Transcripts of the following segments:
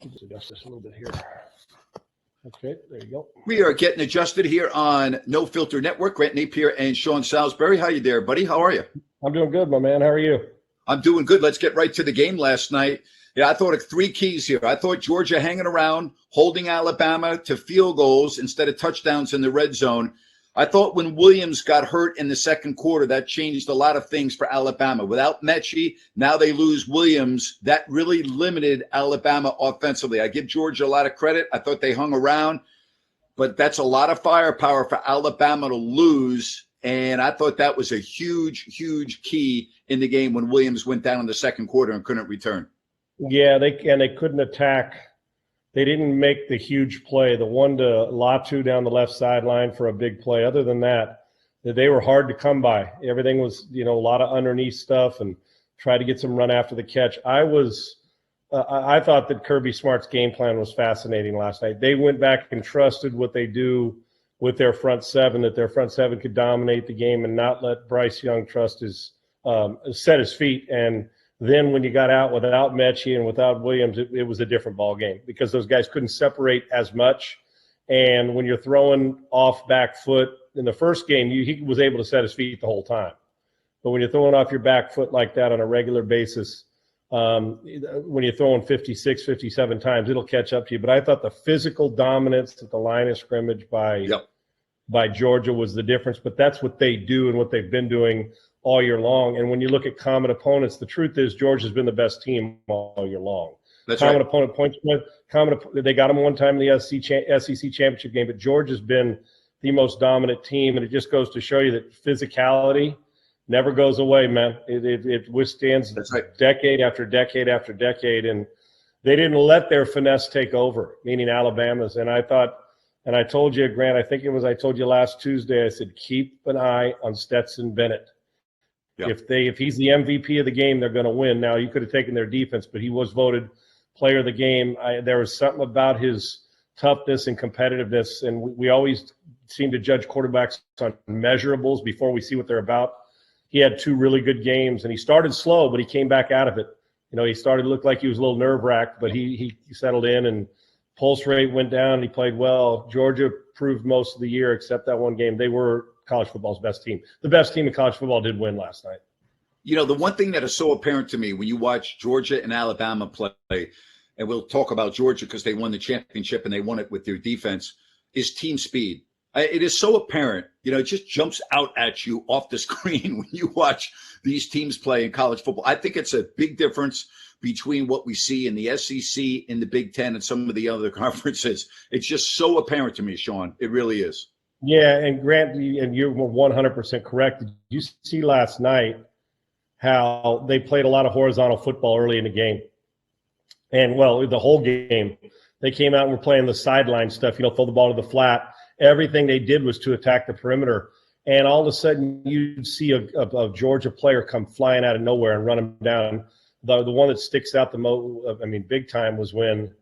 Let's adjust this a little bit here. Okay, there you go. We are getting adjusted here on No Filter Network. Grant Napier and Sean Salisbury. How you there, buddy? How are you? I'm doing good, my man. How are you? I'm doing good. Let's get right to the game last night. Yeah, I thought of three keys here. I thought Georgia hanging around, holding Alabama to field goals instead of touchdowns in the red zone. I thought when Williams got hurt in the second quarter, that changed a lot of things for Alabama. Without Mechie, now they lose Williams. That really limited Alabama offensively. I give Georgia a lot of credit. I thought they hung around, but that's a lot of firepower for Alabama to lose. And I thought that was a huge, huge key in the game when Williams went down in the second quarter and couldn't return. Yeah, they couldn't attack. They didn't make the huge play, the one to Latu down the left sideline for a big play. Other than that, they were hard to come by. Everything was, a lot of underneath stuff and try to get some run after the catch. I thought that Kirby Smart's game plan was fascinating last night. They went back and trusted what they do with their front seven, that their front seven could dominate the game and not let Bryce Young set his feet. And then when you got out without Mechie and without Williams, it was a different ball game because those guys couldn't separate as much. And when you're throwing off back foot in the first game, he was able to set his feet the whole time. But when you're throwing off your back foot like that on a regular basis, when you're throwing 56, 57 times, it'll catch up to you. But I thought the physical dominance at the line of scrimmage by Georgia was the difference. But that's what they do and what they've been doing all year long. And when you look at common opponents, the truth is Georgia's been the best team all year long. That's common right. Opponent points. They got them one time in the SEC championship game, but Georgia's been the most dominant team, and it just goes to show you that physicality never goes away, man. It withstands decade after decade after decade, and they didn't let their finesse take over, meaning Alabama's. And I thought, and I told you, Grant, I told you last Tuesday, I said, keep an eye on Stetson Bennett. Yep. If he's the MVP of the game, they're going to win. Now, you could have taken their defense, but he was voted player of the game. There was something about his toughness and competitiveness, and we always seem to judge quarterbacks on measurables before we see what they're about. He had two really good games, and he started slow, but he came back out of it. He started to look like he was a little nerve-wracked, but he settled in, and pulse rate went down, and he played well. Georgia proved most of the year, except that one game, they were college football's best team. The best team in college football did win last night. The one thing that is so apparent to me when you watch Georgia and Alabama play, and we'll talk about Georgia because they won the championship and they won it with their defense, is team speed. It is so apparent. It just jumps out at you off the screen when you watch these teams play in college football. I think it's a big difference between what we see in the SEC, in the Big Ten, and some of the other conferences. It's just so apparent to me, Sean. It really is. Yeah, and Grant, and you're 100% correct. Did you see last night how they played a lot of horizontal football early in the game? And, the whole game. They came out and were playing the sideline stuff, throw the ball to the flat. Everything they did was to attack the perimeter. And all of a sudden, you'd see a Georgia player come flying out of nowhere and run him down. The one that sticks out the most, big time, was when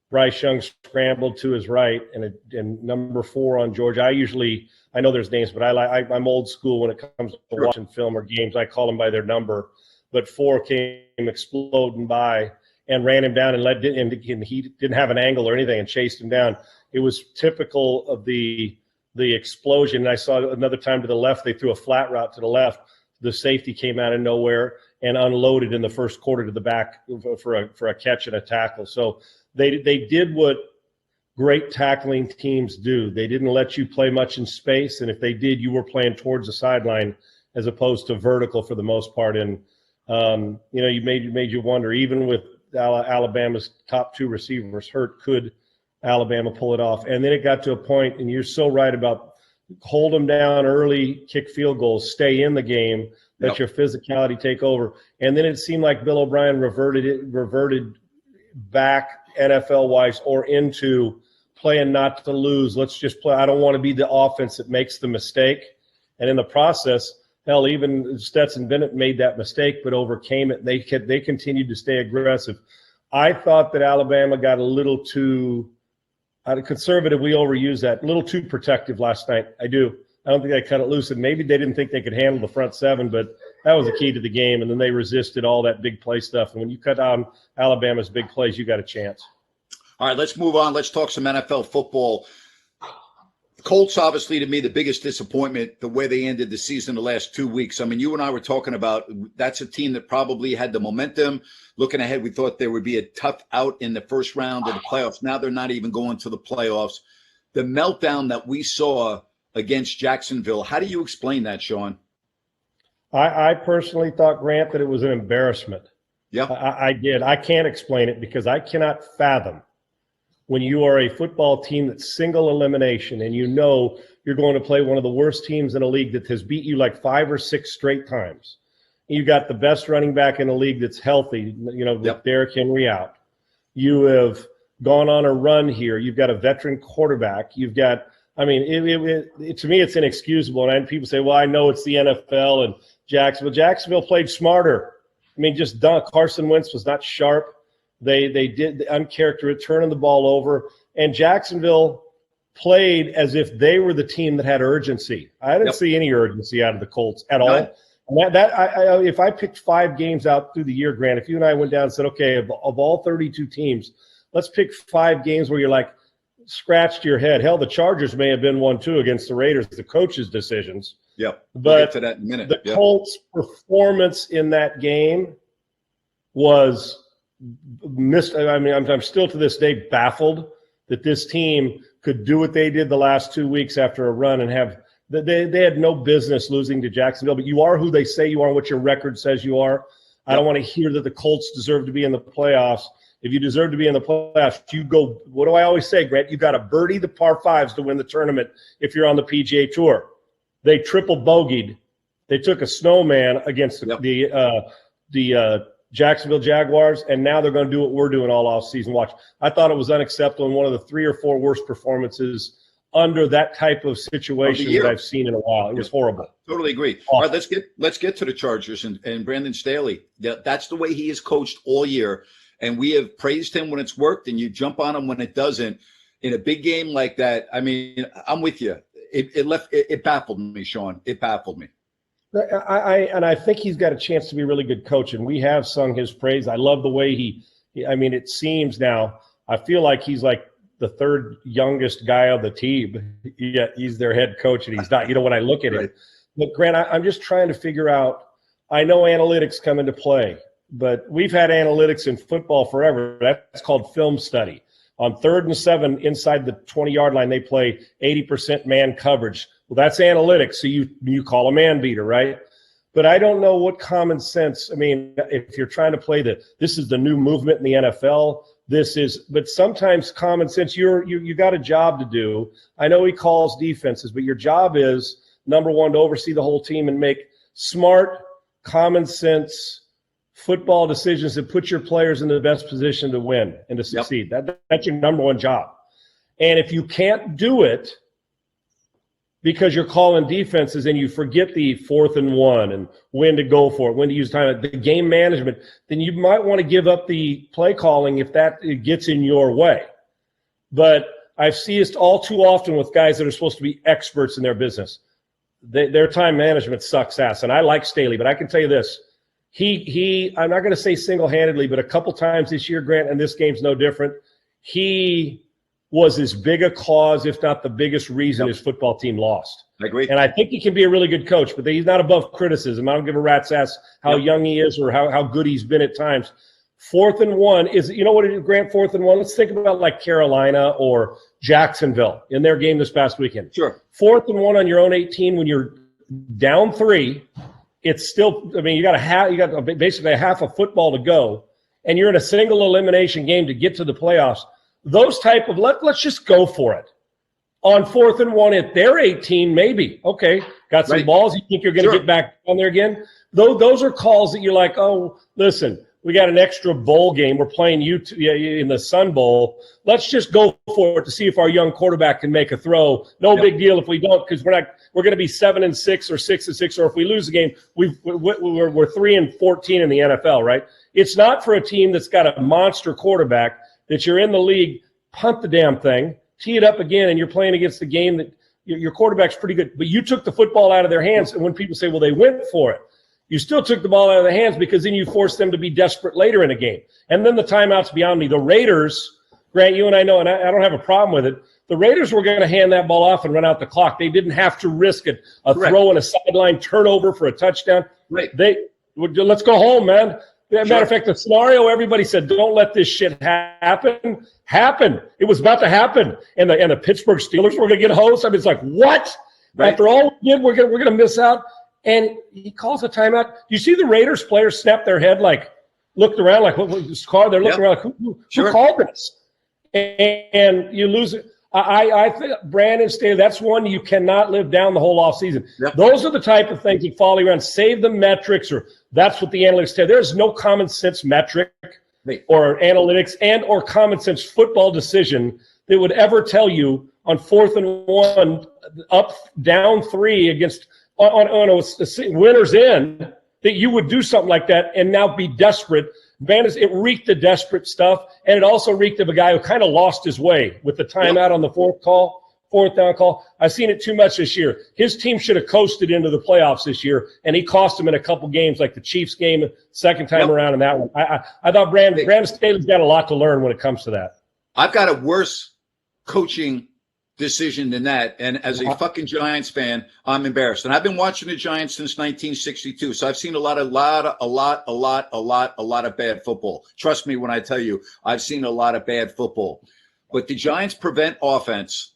Bryce Young scrambled to his right, and number 4 on Georgia. I know there's names, but I'm old school when it comes to watching film or games. I call them by their number. But 4 came exploding by and ran him down and he didn't have an angle or anything and chased him down. It was typical of the explosion. And I saw another time to the left, they threw a flat route to the left. The safety came out of nowhere and unloaded in the first quarter to the back for a catch and a tackle. So they did what great tackling teams do. They didn't let you play much in space, and if they did, you were playing towards the sideline as opposed to vertical for the most part. And you made you wonder, even with Alabama's top 2 receivers hurt, could Alabama pull it off? And then it got to a point, and you're so right about hold them down early, kick field goals, stay in the game, let your physicality take over. And then it seemed like Bill O'Brien reverted back NFL-wise or into playing not to lose. Let's just play. I don't want to be the offense that makes the mistake. And in the process, hell, even Stetson Bennett made that mistake but overcame it. They continued to stay aggressive. I thought that Alabama got a little too conservative. We overuse that. A little too protective last night. I do. I don't think they cut it loose, and maybe they didn't think they could handle the front seven, but that was the key to the game, and then they resisted all that big play stuff. And when you cut down Alabama's big plays, you got a chance. All right, let's move on. Let's talk some NFL football. The Colts, obviously, to me, the biggest disappointment, the way they ended the season the last 2 weeks. I mean, you and I were talking about that's a team that probably had the momentum. Looking ahead, we thought there would be a tough out in the first round of the playoffs. Now they're not even going to the playoffs. The meltdown that we saw against Jacksonville, how do you explain that, Sean? I personally thought, Grant, that it was an embarrassment. Yeah, I did. I can't explain it because I cannot fathom when you are a football team that's single elimination and you know you're going to play one of the worst teams in a league that has beat you like 5 or 6 straight times. You got the best running back in the league that's healthy, with Derrick Henry out. You have gone on a run here. You've got a veteran quarterback. You've got – I mean, to me, it's inexcusable. And people say, well, I know it's the NFL and Jacksonville. Jacksonville played smarter. I mean, Carson Wentz was not sharp. They did the uncharacteristic turning the ball over. And Jacksonville played as if they were the team that had urgency. I didn't see any urgency out of the Colts at all. And if I picked 5 games out through the year, Grant, if you and I went down and said, okay, of all 32 teams, let's pick 5 games where you're like, scratched your head. Hell, the Chargers may have been 1-2 against the Raiders, the coach's decisions. Yep. But we'll get to that in a minute. The Colts' performance in that game was missed. I mean, I'm still to this day baffled that this team could do what they did the last 2 weeks after a run and have they had no business losing to Jacksonville. But you are who they say you are, what your record says you are. I don't want to hear that the Colts deserve to be in the playoffs. If you deserve to be in the playoffs, you go. What do I always say, Grant? You got to birdie the par 5s to win the tournament if you're on the PGA Tour. They triple bogeyed. They took a snowman against the Jacksonville Jaguars, and now they're going to do what we're doing all off season. Watch. I thought it was unacceptable and one of the 3 or 4 worst performances under that type of situation that I've seen in a while. It was horrible. Totally agree. Awesome. All right, let's get to the Chargers and Brandon Staley. That's the way he is coached all year. And we have praised him when it's worked, and you jump on him when it doesn't. In a big game like that, I mean, I'm with you. It baffled me, Sean. It baffled me. I think he's got a chance to be a really good coach, and we have sung his praise. I love the way I mean, it seems now, I feel like he's like the 3rd youngest guy on the team. Yet he's their head coach, and he's not. When I look at it. But, Grant, I'm just trying to figure out, I know analytics come into play. But we've had analytics in football forever. That's called film study. On 3rd and 7 inside the 20-yard line, they play 80% man coverage. Well, that's analytics, so you call a man beater, right? But I don't know what common sense. I mean, if you're trying to play this is the new movement in the NFL. But sometimes common sense. You got a job to do. I know he calls defenses, but your job is number 1 to oversee the whole team and make smart, common sense football decisions that put your players in the best position to win and to succeed. That's your number 1 job. And if you can't do it because you're calling defenses and you forget the 4th and 1 and when to go for it, when to use time, the game management, then you might want to give up the play calling if it gets in your way. But I see it all too often with guys that are supposed to be experts in their business. Their time management sucks ass. And I like Staley, but I can tell you this. I'm not going to say single-handedly, but a couple times this year, Grant, and this game's no different, he was as big a cause, if not the biggest reason his football team lost. I agree. And I think he can be a really good coach, but he's not above criticism. I don't give a rat's ass how young he is or how good he's been at times. 4th and 1 is, you know what it is, Grant, 4th and 1? Let's think about like Carolina or Jacksonville in their game this past weekend. Sure. 4th and 1 on your own 18 when you're down 3. It's still, I mean, you got basically a half a football to go, and you're in a single elimination game to get to the playoffs. Those type of let's just go for it. On 4th and 1 at their 18, maybe. Okay, got some balls. You think you're going to get back on there again? Those are calls that you're like, oh, listen, we got an extra bowl game. We're playing you in the Sun Bowl. Let's just go for it to see if our young quarterback can make a throw. No big deal if we don't, because we're going to be 7-6 or 6-6, or if we lose the game, we're 3-14 in the NFL, right? It's not for a team that's got a monster quarterback that you're in the league. Punt the damn thing, tee it up again, and you're playing against the game that your quarterback's pretty good. But you took the football out of their hands, and when people say, well, they went for it, you still took the ball out of their hands because then you forced them to be desperate later in the game. And then the timeouts beyond me. The Raiders Grant, you and I know, and I don't have a problem with it. The Raiders were going to hand that ball off and run out the clock. They didn't have to risk it, a throw and a sideline turnover for a touchdown. Right. Let's go home, man. Matter of fact, the scenario everybody said, don't let this shit happen. Happened. It was about to happen. And the Pittsburgh Steelers were going to get hosed. I mean, it's like, what? Right. After all we did, we're going to miss out. And he calls a timeout. You see the Raiders players snap their head, like, looked around like, what was this car? They're looking around like, who called this? And you lose it. I think Brandon Staley, that's one you cannot live down the whole offseason. Yep. Those are the type of things that follow around, save the metrics, or that's what the analytics say. There's no common sense metric or analytics and or common sense football decision that would ever tell you on 4th and 1, up, down 3 against on a winner's end, that you would do something like that and now be desperate. It reeked of desperate stuff, and it also reeked of a guy who kind of lost his way with the timeout on the fourth down call. I've seen it too much this year. His team should have coasted into the playoffs this year, and he cost them in a couple games, like the Chiefs game, second time around in that one. I thought Brandon Staley's got a lot to learn when it comes to that. I've got a worse coaching decision than that. And as a fucking Giants fan, I'm embarrassed. And I've been watching the Giants since 1962. So I've seen a lot of bad football. Trust me when I tell you, I've seen a lot of bad football. But the Giants prevent offense.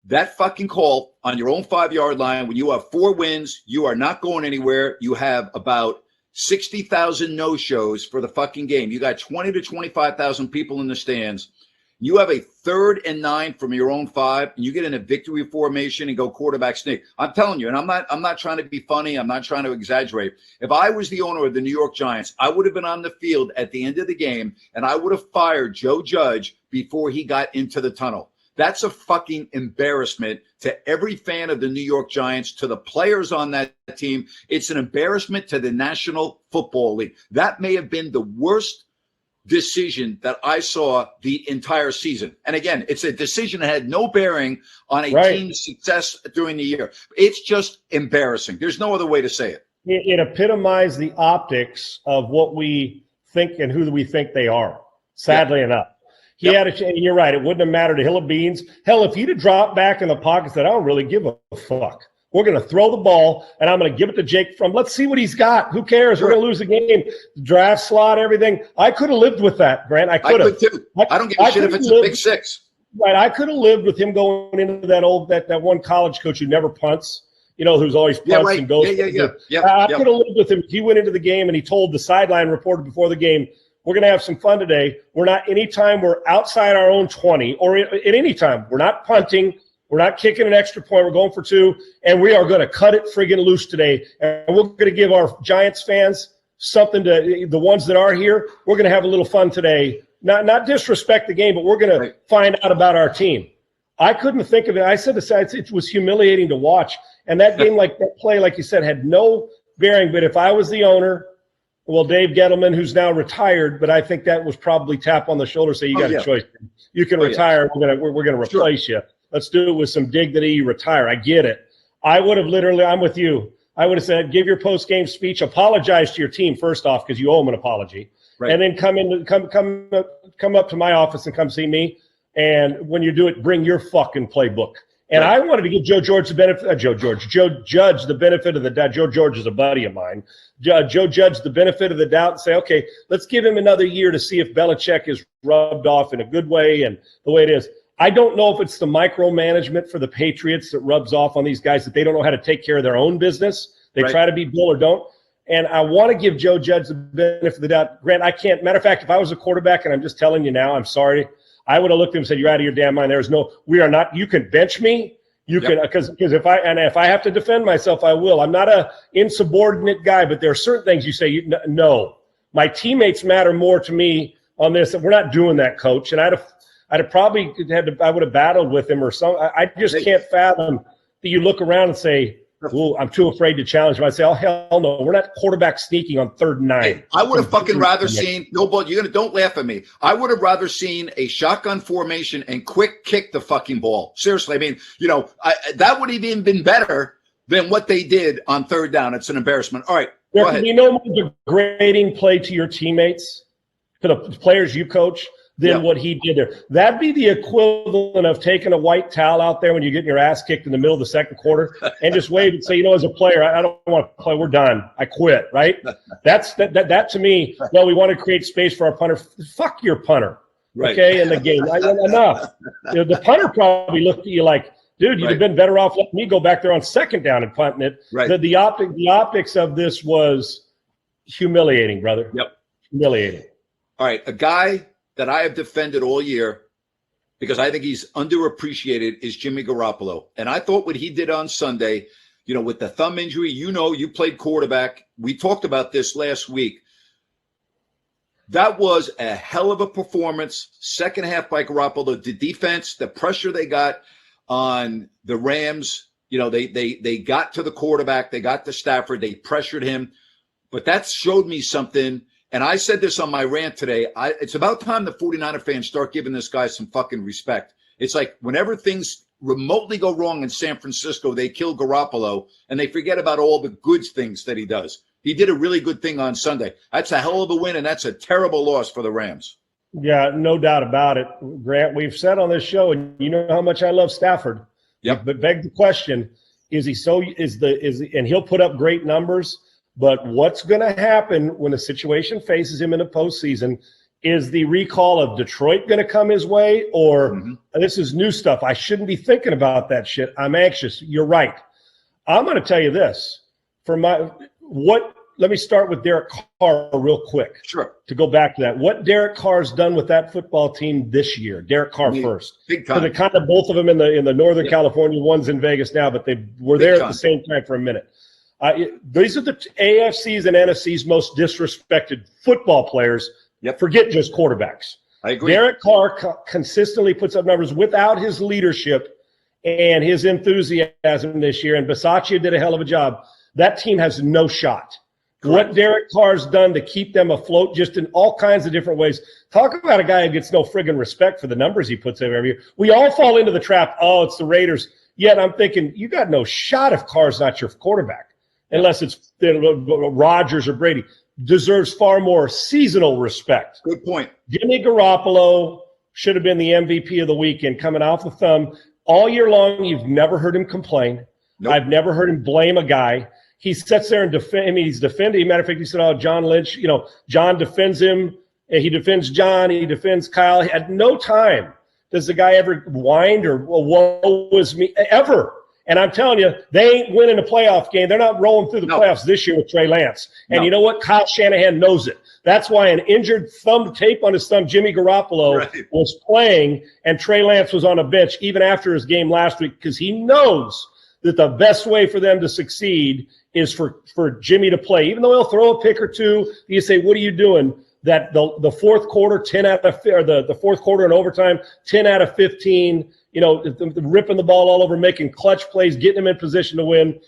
That fucking call on your own 5-yard line, when you have 4 wins, you are not going anywhere. You have about 60,000 no-shows for the fucking game. You got 20 to 25,000 people in the stands. You have a 3rd and 9 from your own 5, and you get in a victory formation and go quarterback sneak. I'm telling you, and I'm not trying to be funny. I'm not trying to exaggerate. If I was the owner of the New York Giants, I would have been on the field at the end of the game, and I would have fired Joe Judge before he got into the tunnel. That's a fucking embarrassment to every fan of the New York Giants, to the players on that team. It's an embarrassment to the National Football League. That may have been the worst decision that I saw the entire season. And again, it's a decision that had no bearing on a team's success during the year. It's just embarrassing. There's no other way to say it. It epitomized the optics of what we think and who we think they are, sadly enough. He had you're right. It wouldn't have mattered a hill of beans. Hell, if he'd have dropped back in the pocket and said, I don't really give a fuck. We're going to throw the ball, and I'm going to give it to Jake Fromm. Let's see what he's got. Who cares? We're going to lose the game. Draft slot, everything. I could have lived with that, Grant. I could too. I don't give a shit if it's a big 6. Right. I could have lived with him going into that one college coach who never punts, who's always punts and goes. I could have lived with him. He went into the game, and he told the sideline reporter before the game, we're going to have some fun today. Anytime we're outside our own 20 or at any time, we're not punting. We're not kicking an extra point. We're going for 2, and we are going to cut it friggin' loose today. And we're going to give our Giants fans something to – the ones that are here, we're going to have a little fun today. Not disrespect the game, but we're going to find out about our team. I couldn't think of it. I said it was humiliating to watch. And that game, that play, like you said, had no bearing. But if I was the owner, well, Dave Gettleman, who's now retired, but I think that was probably tap on the shoulder, say you got a choice. You can retire. We're going to replace you. Let's do it with some dignity. You retire. I get it. I would have I'm with you. I would have said, give your post-game speech, apologize to your team first off because you owe them an apology, and then come up to my office and come see me. And when you do it, bring your fucking playbook. And I wanted to give Joe Judge the benefit of the doubt. Joe George is a buddy of mine. Joe Judge the benefit of the doubt and say, okay, let's give him another year to see if Belichick is rubbed off in a good way and the way it is. I don't know if it's the micromanagement for the Patriots that rubs off on these guys, that they don't know how to take care of their own business. They try to be Bill or don't. And I want to give Joe Judge the benefit of the doubt. Grant, I can't. Matter of fact, if I was a quarterback, and I'm just telling you now, I'm sorry, I would have looked at him and said, you're out of your damn mind. We are not. You can bench me. You can, because if I have to defend myself, I will. I'm not a insubordinate guy, but there are certain things you say, no. My teammates matter more to me on this. We're not doing that, coach. And I would have battled with him or something. I just can't fathom that you look around and say, "Oh, I'm too afraid to challenge him." I say, "Oh hell no, we're not quarterback sneaking on 3rd and 9." Hey, I would have fucking rather seen don't laugh at me. I would have rather seen a shotgun formation and quick kick the fucking ball. Seriously, I mean, that would have even been better than what they did on 3rd down. It's an embarrassment. All right, go ahead. You know, the grading play to your teammates, to the players you coach. than what he did there. That'd be the equivalent of taking a white towel out there when you're getting your ass kicked in the middle of the second quarter and just wave and say, as a player, I don't want to play. We're done. I quit, right? That to me, well, we want to create space for our punter. Fuck your punter, okay, in the game. Enough. The punter probably looked at you like, dude, you'd have been better off letting me go back there on second down and punting it. Right. The optics of this was humiliating, brother. Yep. Humiliating. All right, a guy that I have defended all year because I think he's underappreciated is Jimmy Garoppolo. And I thought what he did on Sunday, with the thumb injury, you played quarterback. We talked about this last week. That was a hell of a performance. Second half by Garoppolo. The defense, the pressure they got on the Rams, they got to the quarterback. They got to Stafford. They pressured him. But that showed me something. And I said this on my rant today. It's about time the 49er fans start giving this guy some fucking respect. It's like whenever things remotely go wrong in San Francisco, they kill Garoppolo and they forget about all the good things that he does. He did a really good thing on Sunday. That's a hell of a win, and that's a terrible loss for the Rams. Yeah, no doubt about it. Grant, we've said on this show, and you know how much I love Stafford. Yep. But beg the question, and he'll put up great numbers. But what's going to happen when the situation faces him in the postseason? Is the recall of Detroit going to come his way? Or this is new stuff. I shouldn't be thinking about that shit. I'm anxious. You're right. I'm going to tell you this. Let me start with Derek Carr real quick. Sure. To go back to that. What Derek Carr's done with that football team this year. Derek Carr first. Big time. Because kind of both of them in the Northern California, one's in Vegas now, but they were there at the same time for a minute. These are the AFC's and NFC's most disrespected football players. Yep. Forget just quarterbacks. I agree. Derek Carr consistently puts up numbers without his leadership and his enthusiasm this year. And Bisaccia did a hell of a job. That team has no shot. Correct. What Derek Carr's done to keep them afloat just in all kinds of different ways. Talk about a guy who gets no friggin' respect for the numbers he puts up every year. We all fall into the trap. Oh, it's the Raiders. Yet I'm thinking, you got no shot if Carr's not your quarterback. Unless it's Rodgers or Brady, deserves far more seasonal respect. Good point. Jimmy Garoppolo should have been the MVP of the weekend coming off the thumb. All year long, you've never heard him complain. Nope. I've never heard him blame a guy. He sits there and defends. I mean, he's defending. Matter of fact, he said, John Lynch, John defends him. He defends John. He defends Kyle. At no time does the guy ever whine or, woe was me, ever. And I'm telling you, they ain't winning a playoff game. They're not rolling through the playoffs this year with Trey Lance. And you know what? Kyle Shanahan knows it. That's why an injured thumb tape on his thumb, Jimmy Garoppolo, was playing, and Trey Lance was on a bench even after his game last week because he knows that the best way for them to succeed is for Jimmy to play. Even though he'll throw a pick or two, you say, what are you doing? That the fourth quarter, the fourth quarter in overtime, 10 out of 15, ripping the ball all over, making clutch plays, getting them in position to win.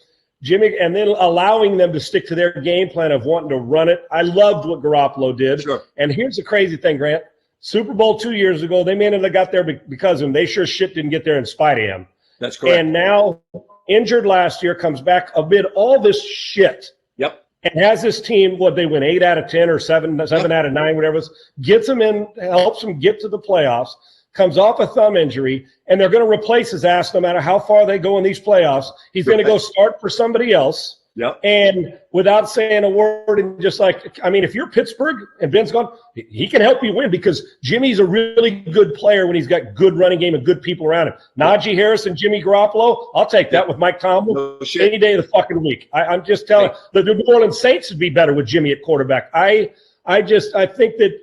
Jimmy, and then allowing them to stick to their game plan of wanting to run it. I loved what Garoppolo did. Sure. And here's the crazy thing, Grant. Super Bowl 2 years ago, they may not have got there because of him. They sure shit didn't get there in spite of him. That's correct. And now, injured last year, comes back amid all this shit. Yep. And has this team, they win 8 out of 10 or 7 out of 9, whatever it is, gets them in, helps them get to the playoffs, comes off a thumb injury, and they're going to replace his ass no matter how far they go in these playoffs. He's going to go start for somebody else. Yep. And without saying a word, and just if you're Pittsburgh and Ben's gone, he can help you win because Jimmy's a really good player when he's got good running game and good people around him. Najee Harris and Jimmy Garoppolo, I'll take that with Mike Tomlin any day of the fucking week. I'm just telling you, the New Orleans Saints would be better with Jimmy at quarterback. I think that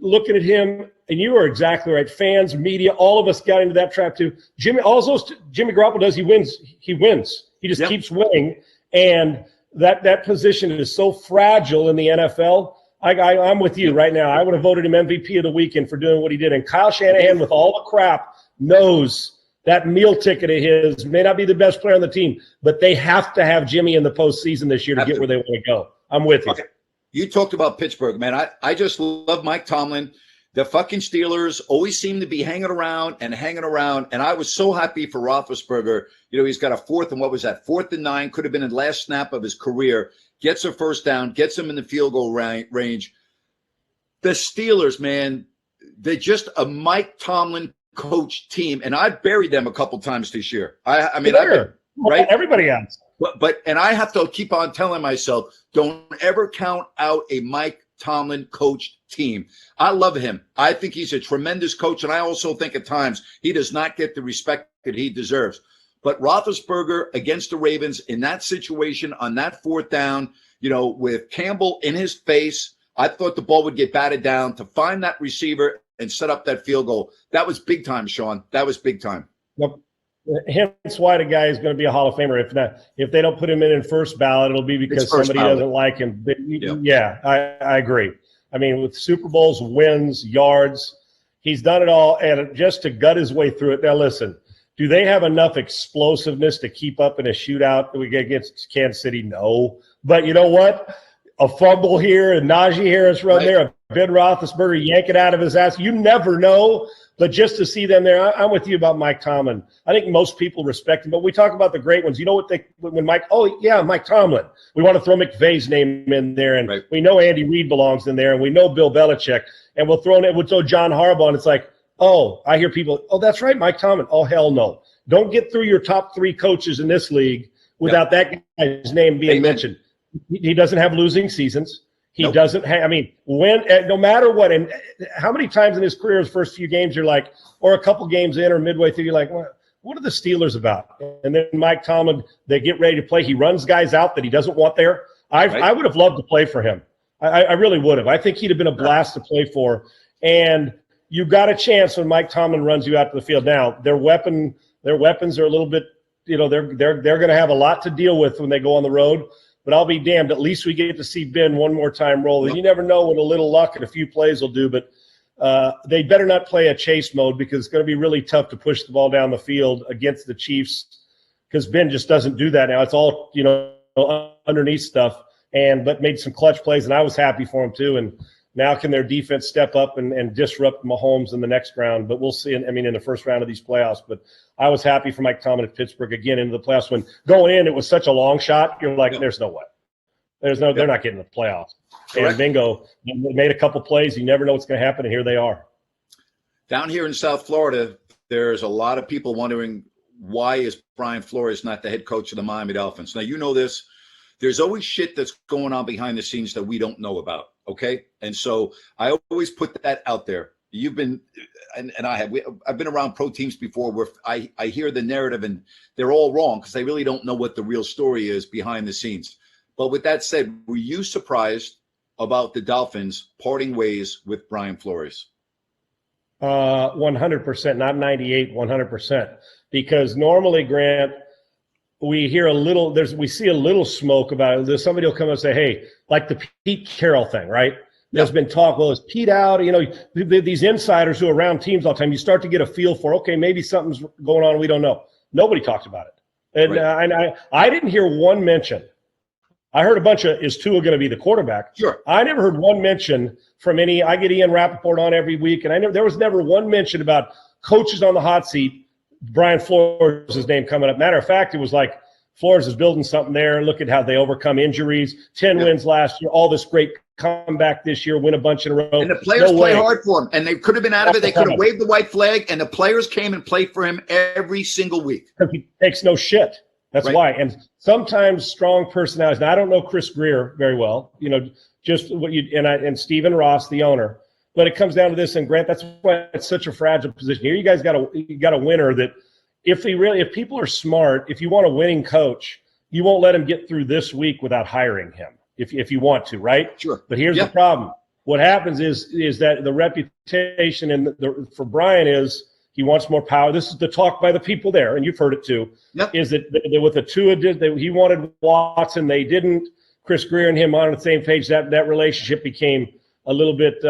looking at him, and you are exactly right, fans, media, all of us got into that trap too. Jimmy Garoppolo does, he wins. He just keeps winning. And that position is so fragile in the NFL. I'm with you right now. I would have voted him MVP of the weekend for doing what he did. And Kyle Shanahan, with all the crap, knows that meal ticket of his may not be the best player on the team, but they have to have Jimmy in the postseason this year to get where they want to go. I'm with you. Okay. You talked about Pittsburgh, man. I just love Mike Tomlin. The fucking Steelers always seem to be hanging around. And I was so happy for Roethlisberger. He's got a 4th and 9, could have been the last snap of his career, gets a first down, gets him in the field goal range. The Steelers, man, they're just a Mike Tomlin coach team, and I've buried them a couple times this year. I mean, sure. Right? Everybody has. But and I have to keep on telling myself, don't ever count out a Mike Tomlin coached team. I love him. I think he's a tremendous coach, and I also think at times he does not get the respect that he deserves. But Roethlisberger against the Ravens in that situation on that fourth down, with Campbell in his face, I thought the ball would get batted down to find that receiver and set up that field goal. That was big time, Sean. That was big time. Yep. Hence why the guy is going to be a Hall of Famer. If they don't put him in first ballot, it'll be because somebody doesn't like him. Yeah, I agree. I mean, with Super Bowls, wins, yards, he's done it all, and just to gut his way through it. Now, listen, do they have enough explosiveness to keep up in a shootout that we get against Kansas City? No. But you know what? A fumble here, and Najee Harris run there, a Ben Roethlisberger yank it out of his ass. You never know. But just to see them there, I'm with you about Mike Tomlin. I think most people respect him, but we talk about the great ones. You know what Mike Tomlin. We want to throw McVay's name in there, and we know Andy Reid belongs in there, and we know Bill Belichick, and we'll throw John Harbaugh, and it's like, oh, I hear people, oh, that's right, Mike Tomlin. Oh, hell no. Don't get through your top 3 coaches in this league without that guy's name being mentioned. He doesn't have losing seasons. He doesn't have, no matter what, and how many times in his career, his first few games, you're like, or a couple games in or midway through, you're like, what are the Steelers about? And then Mike Tomlin, they get ready to play. He runs guys out that he doesn't want there. I would have loved to play for him. I really would have. I think he'd have been a blast to play for. And you got a chance when Mike Tomlin runs you out to the field. Now, their weapons are a little bit, they're going to have a lot to deal with when they go on the road. But I'll be damned. At least we get to see Ben one more time roll. And you never know what a little luck and a few plays will do. But they better not play a chase mode because it's going to be really tough to push the ball down the field against the Chiefs because Ben just doesn't do that now. It's all, underneath stuff. But made some clutch plays, and I was happy for him too. And now can their defense step up and disrupt Mahomes in the next round? But we'll see. In the first round of these playoffs. But I was happy for Mike Tomlin at Pittsburgh again into the playoffs. When going in, it was such a long shot. You're like, there's no way. They're not getting the playoffs. Correct. And bingo, they made a couple plays. You never know what's going to happen, and here they are. Down here in South Florida, there's a lot of people wondering why is Brian Flores not the head coach of the Miami Dolphins? Now, you know this. There's always shit that's going on behind the scenes that we don't know about, okay? And so I always put that out there. You've been, and I've been around pro teams before where I hear the narrative and they're all wrong because they really don't know what the real story is behind the scenes. But with that said, were you surprised about the Dolphins parting ways with Brian Flores? 100%, not 98, 100%. Because normally, Grant, we hear we see a little smoke about it. There's somebody will come and say, hey, like the Pete Carroll thing, right? There's been talk, well, is Pete out? These insiders who are around teams all the time, you start to get a feel for, okay, maybe something's going on. We don't know. Nobody talked about it. And I didn't hear one mention. I heard a bunch of, is Tua going to be the quarterback? Sure. I never heard one mention from I get Ian Rappaport on every week, and there was never one mention about coaches on the hot seat, Brian Flores' name coming up. Matter of fact, it was like Flores is building something there. Look at how they overcome injuries. 10 wins last year, all this great comeback this year, win a bunch in a row. And the players play hard for him, and they could have been out of it. They could have waved the white flag, and the players came and played for him every single week. He takes no shit. That's why. And sometimes strong personalities. Now, I don't know Chris Greer very well, just what and Stephen Ross, the owner. But it comes down to this, and Grant, that's why it's such a fragile position. Here, you guys got a winner that if people are smart, if you want a winning coach, you won't let him get through this week without hiring him if you want to, right? Sure. But here's the problem. What happens is that the reputation for Brian is he wants more power. This is the talk by the people there, and you've heard it too. Yep. Is that with the Tua, he wanted Watson, they didn't. Chris Greer and him on the same page. That relationship became a little bit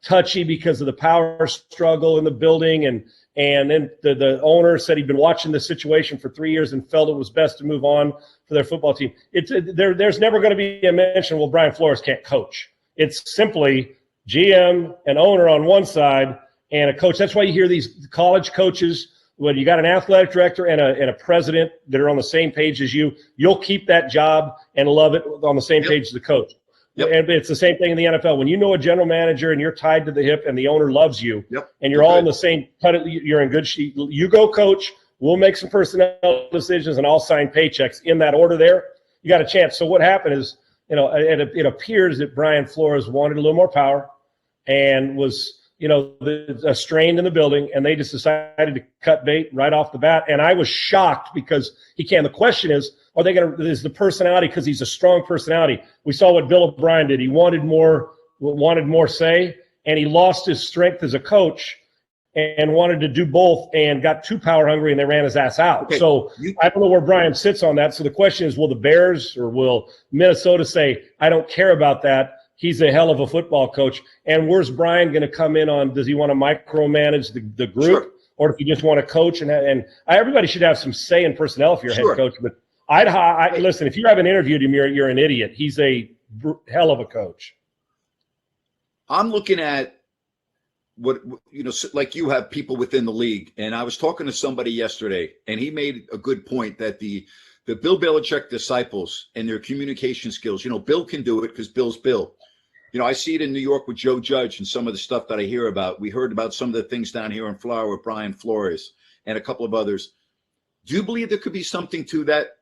touchy because of the power struggle in the building, and then the owner said he'd been watching the situation for 3 years and felt it was best to move on for their football team. There's never going to be a mention, well, Brian Flores can't coach. It's simply GM and owner on one side and a coach. That's why you hear these college coaches, when you got an athletic director and a president that are on the same page as you, you'll keep that job and love it on the same page as the coach. Yep. And it's the same thing in the NFL. When you know a general manager and you're tied to the hip and the owner loves you, Yep. and you're all in the same – you're in good shape. You go, coach. We'll make some personnel decisions, and I'll sign paychecks in that order there. You got a chance. So what happened is, it appears that Brian Flores wanted a little more power and was – strained in the building, and they just decided to cut bait right off the bat. And I was shocked because he can't. The question is the personality, because he's a strong personality. We saw what Bill O'Brien did. He wanted more say, and he lost his strength as a coach and wanted to do both and got too power hungry, and they ran his ass out. Okay. So I don't know where Brian sits on that. So the question is, will the Bears or will Minnesota say, I don't care about that? He's a hell of a football coach. And where's Brian going to come in on? Does he want to micromanage the group? Sure. Or if you just want to coach? And everybody should have some say in personnel if you're a head coach. But I listen, if you haven't interviewed him, you're an idiot. He's a hell of a coach. I'm looking at what, like you have people within the league. And I was talking to somebody yesterday, and he made a good point that the Bill Belichick disciples and their communication skills, Bill can do it because Bill's Bill. I see it in New York with Joe Judge and some of the stuff that I hear about. We heard about some of the things down here in Florida with Brian Flores and a couple of others. Do you believe there could be something to that?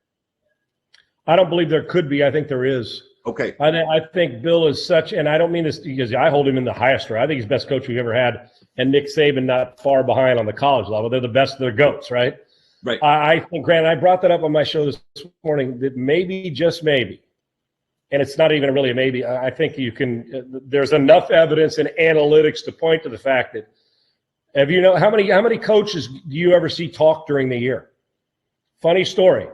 I don't believe there could be. I think there is. Okay. I think Bill is such, and I don't mean this because I hold him in the highest regard. I think he's the best coach we've ever had, and Nick Saban not far behind on the college level. They're the best of their goats, right? Right. I think, Grant, I brought that up on my show this morning, that maybe, just maybe, and it's not even really a maybe, I think there's enough evidence and analytics to point to the fact that, how many coaches do you ever see talk during the year? Funny story.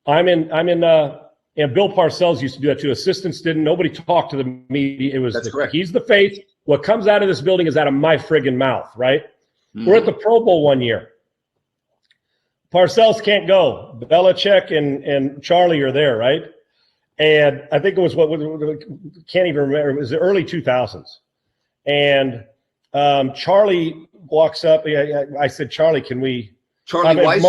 And Bill Parcells used to do that too. Assistants didn't. Nobody talked to the media. That's correct. He's the face. What comes out of this building is out of my friggin' mouth, right? Mm-hmm. We're at the Pro Bowl one year. Parcells can't go. Belichick and Charlie are there, right? And I think it was can't even remember. It was the early 2000s. And Charlie walks up. I said, Charlie, can we? Charlie Weiss?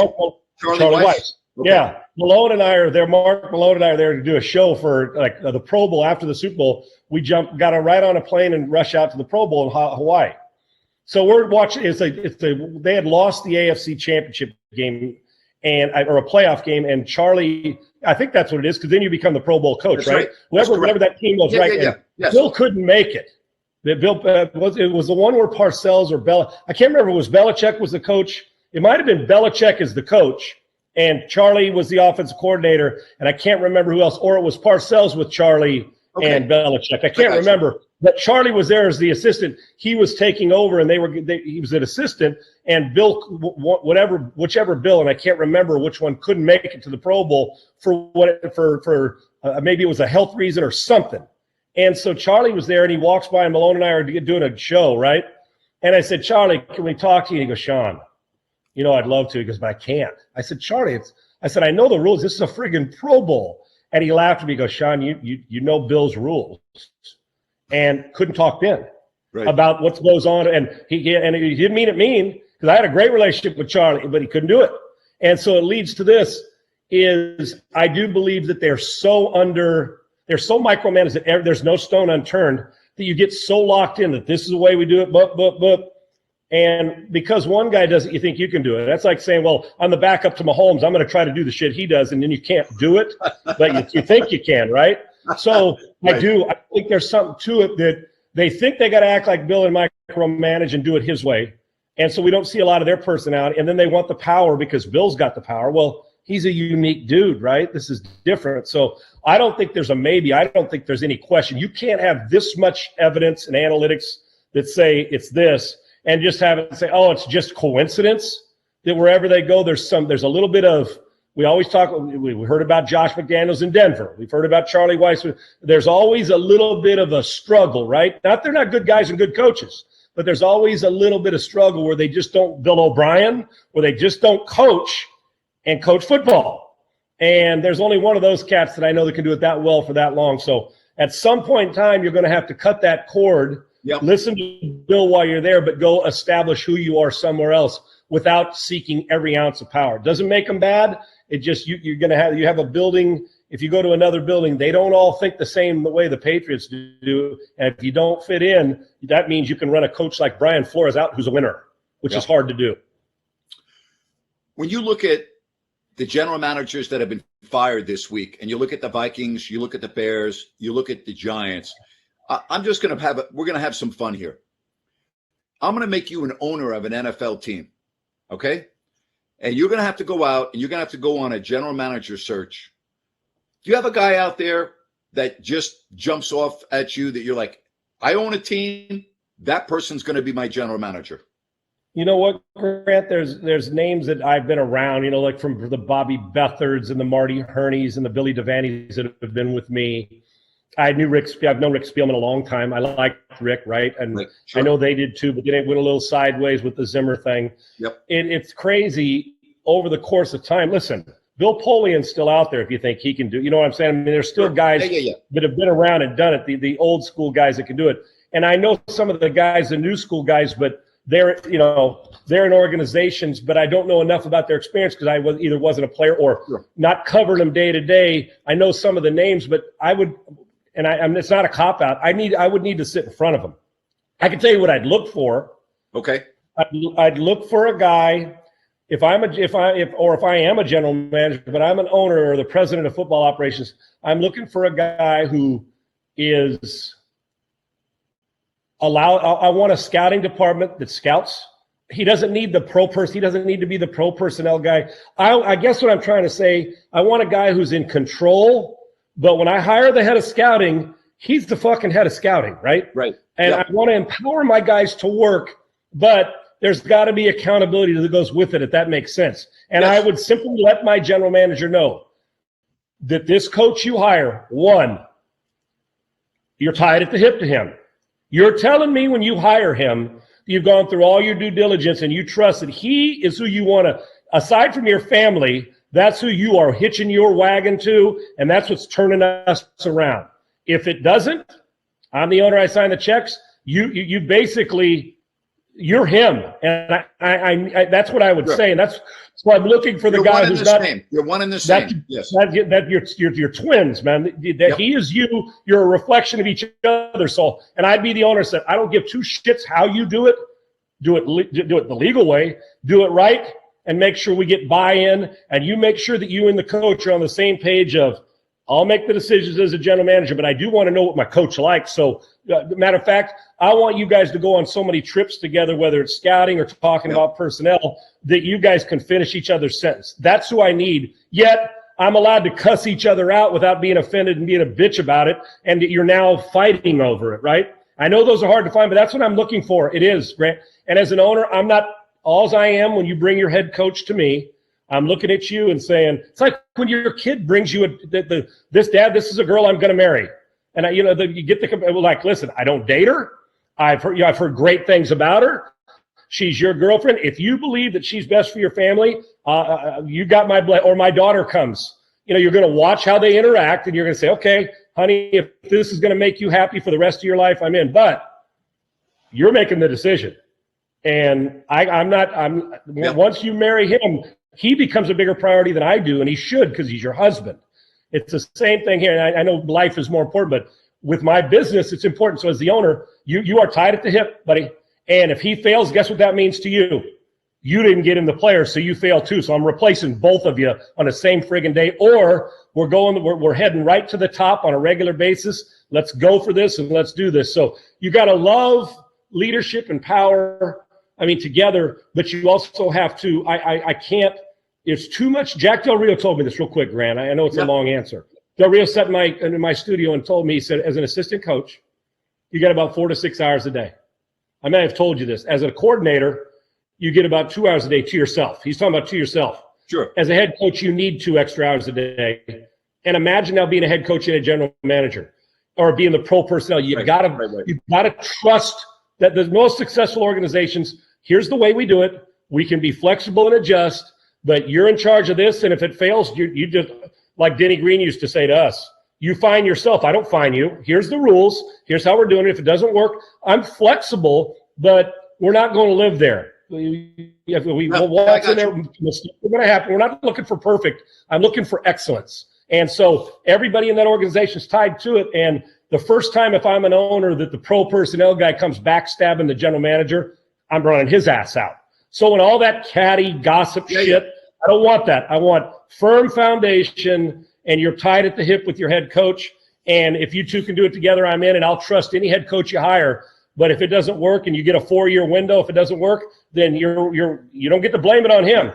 Charlie Weiss. Okay. Yeah. Malone and I are there. Mark Malone and I are there to do a show for the Pro Bowl after the Super Bowl. We got right on a plane and rush out to the Pro Bowl in Hawaii. So we're watching. They had lost the AFC Championship game or a playoff game, and Charlie. I think that's what it is, because then you become the Pro Bowl coach, right? Whatever that team was, right? Yeah. Yes. Bill couldn't make it. Bill it was the one where Parcells or Bella. I can't remember. It was Belichick was the coach. It might have been Belichick as the coach, and Charlie was the offensive coordinator, and I can't remember who else. Or it was Parcells with Charlie and Belichick. I can't remember. But Charlie was there as the assistant. He was taking over, and he was an assistant. And Bill, whichever Bill, and I can't remember which one, couldn't make it to the Pro Bowl for maybe it was a health reason or something. And so Charlie was there, and he walks by, and Malone and I are doing a show, right? And I said, Charlie, can we talk to you? And he goes, Sean, I'd love to. He goes, but I can't. I said, Charlie, I know the rules. This is a friggin' Pro Bowl. And he laughed at me. He goes, Sean, you know Bill's rules. And couldn't talk then about what goes on. And he didn't mean it mean, because I had a great relationship with Charlie, but he couldn't do it. And so it leads to this is I do believe that they're so micromanaged that there's no stone unturned, that you get so locked in that this is the way we do it, but. And because one guy does it, you think you can do it. That's like saying, well, I'm the backup to Mahomes. I'm going to try to do the shit he does, and then you can't do it, but you think you can, right? So I think there's something to it that they think they got to act like Bill and micromanage and do it his way. And so we don't see a lot of their personality. And then they want the power because Bill's got the power. Well, he's a unique dude, right? This is different. So I don't think there's a maybe. I don't think there's any question. You can't have this much evidence and analytics that say it's this and just have it say, oh, it's just coincidence that wherever they go, there's a little bit of. We always talk, we heard about Josh McDaniels in Denver. We've heard about Charlie Weiss. There's always a little bit of a struggle, right? They're not good guys and good coaches, but there's always a little bit of struggle where they just don't, Bill O'Brien, where they just don't coach football. And there's only one of those cats that I know that can do it that well for that long. So at some point in time, you're going to have to cut that cord, listen to Bill while you're there, but go establish who you are somewhere else without seeking every ounce of power. Doesn't make them bad. It just you have a building If you go to another building, they don't all think the same the way the Patriots do. And if you don't fit in, that means you can run a coach like Brian Flores out who's a winner, which is hard to do. When you look at the general managers that have been fired this week, and you look at the Vikings, you look at the Bears, you look at the Giants, we're going to have some fun here. I'm going to make you an owner of an NFL team, okay? And you're going to have to go out and you're going to have to go on a general manager search. Do you have a guy out there that just jumps off at you that you're like, I own a team, that person's going to be my general manager? You know what, Grant? There's names that I've been around, like from the Bobby Beathards and the Marty Herneys and the Billy Devaney's that have been with me. I've known Rick Spielman a long time. I liked Rick, right? And sure. I know they did too, but then it went a little sideways with the Zimmer thing. Yep. It's crazy over the course of time. Listen, Bill Polian's still out there if you think he can do. You know what I'm saying? I mean, there's still guys that have been around and done it, the old school guys that can do it. And I know some of the guys, the new school guys, but they're in organizations, but I don't know enough about their experience because I wasn't a player or not covering them day to day. I know some of the names, but I would, and it's not a cop out. I would need to sit in front of them. I can tell you what I'd look for. Okay. I'd look for a guy. If I am a general manager, but I'm an owner or the president of football operations, I'm looking for a guy who is I want a scouting department that scouts. He doesn't need the pro person. He doesn't need to be the pro personnel guy. I guess what I'm trying to say, I want a guy who's in control, but when I hire the head of scouting, he's the fucking head of scouting, right? Right. And I want to empower my guys to work, but there's got to be accountability that goes with it, if that makes sense. And I would simply let my general manager know that this coach you hire, one, you're tied at the hip to him. You're telling me when you hire him, you've gone through all your due diligence and you trust that he is who you want to, aside from your family, that's who you are hitching your wagon to, and that's what's turning us around. If it doesn't, I'm the owner, I sign the checks, you basically, you're him. And I that's what I would say. And that's why I'm looking for the guy who's not. You're one and the same. Yes. You're twins, man. He is you. You're a reflection of each other. So, and I'd be the owner that said, I don't give two shits how you do it. Do it the legal way. Do it right, and make sure we get buy-in. And you make sure that you and the coach are on the same page of, I'll make the decisions as a general manager, but I do want to know what my coach likes. So, matter of fact, I want you guys to go on so many trips together, whether it's scouting or talking about personnel, that you guys can finish each other's sentence. That's who I need. Yet, I'm allowed to cuss each other out without being offended and being a bitch about it, and that you're now fighting over it, right? I know those are hard to find, but that's what I'm looking for. It is, Grant. And as an owner, I'm not all I am when you bring your head coach to me. I'm looking at you and saying, it's like when your kid brings you this is a girl I'm going to marry. And you get like, listen, I don't date her. I've heard great things about her. She's your girlfriend. If you believe that she's best for your family, you got my blood. Or my daughter comes. You're going to watch how they interact, and you're going to say, okay, honey, if this is going to make you happy for the rest of your life, I'm in. But you're making the decision. And once you marry him, he becomes a bigger priority than I do, and he should, because he's your husband. It's the same thing here. And I know life is more important, but with my business, it's important. So as the owner, you are tied at the hip, buddy. And if he fails, guess what that means to you? You didn't get him the player, so you fail too. So I'm replacing both of you on the same friggin' day, or we're heading right to the top on a regular basis. Let's go for this and let's do this. So you got to love leadership and power. Together, but you also have to, I can't, it's too much. Jack Del Rio told me this real quick, Grant. I know it's a long answer. Del Rio sat in my studio and told me, he said, as an assistant coach, you get about 4 to 6 hours a day. I may have told you this. As a coordinator, you get about 2 hours a day to yourself. He's talking about to yourself. Sure. As a head coach, you need 2 extra hours a day. And imagine now being a head coach and a general manager, or being the pro personnel. You gotta trust that the most successful organizations, here's the way we do it. We can be flexible and adjust, but you're in charge of this. And if it fails, you just, like Denny Green used to say to us, you fine yourself. I don't fine you. Were's the rules. Here's how we're doing it. If it doesn't work, I'm flexible, but we're not going to live there. What's in there, we're going to happen. We're not looking for perfect. I'm looking for excellence. And so everybody in that organization is tied to it. And the first time, if I'm an owner, that the pro personnel guy comes backstabbing the general manager, I'm running his ass out. So when all that catty gossip shit, I don't want that. I want firm foundation, and you're tied at the hip with your head coach. And if you two can do it together, I'm in, and I'll trust any head coach you hire. But if it doesn't work and you get a 4-year window, if it doesn't work, then you don't get to blame it on him.